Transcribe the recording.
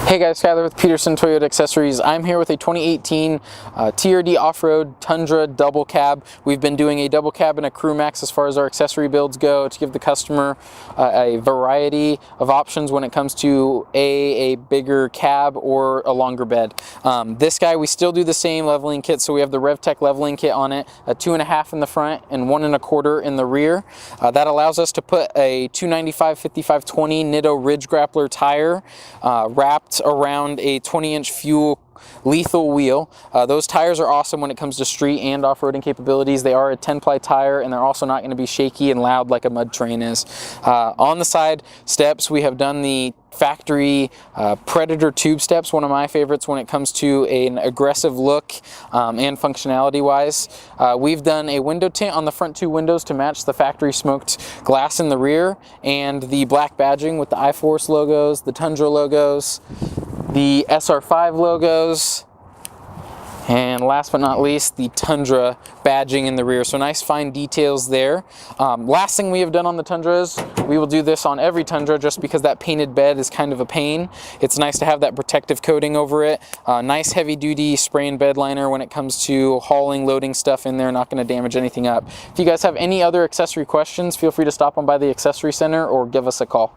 Hey guys, Skyler with Peterson Toyota Accessories. I'm here with a 2018 TRD Off-Road Tundra double cab. We've been doing a double cab and a crew max as far as our accessory builds go to give the customer a variety of options when it comes to a bigger cab or a longer bed. This guy, we still do the same leveling kit, so we have the REVTEK leveling kit on it, a 2.5 in the front and 1 1/4 in the rear. That allows us to put a 295/55/20 NITTO Ridge Grappler tire wrapped around a 20-inch fuel lethal wheel. Those tires are awesome when it comes to street and off-roading capabilities. They are a 10-ply tire, and they're also not going to be shaky and loud like a mud terrain is. On the side steps, we have done the factory Predator tube steps, one of my favorites when it comes to an aggressive look and functionality wise. We've done a window tint on the front two windows to match the factory smoked glass in the rear, and the black badging with the iForce logos, the Tundra logos, the SR5 logos, and last but not least, the Tundra badging in the rear. So nice fine details there. Last thing we have done on the Tundras, we will do this on every Tundra just because that painted bed is kind of a pain. It's nice to have that protective coating over it. Nice heavy duty spray and bed liner when it comes to hauling, loading stuff in there, not going to damage anything up. If you guys have any other accessory questions, feel free to stop on by the accessory center or give us a call.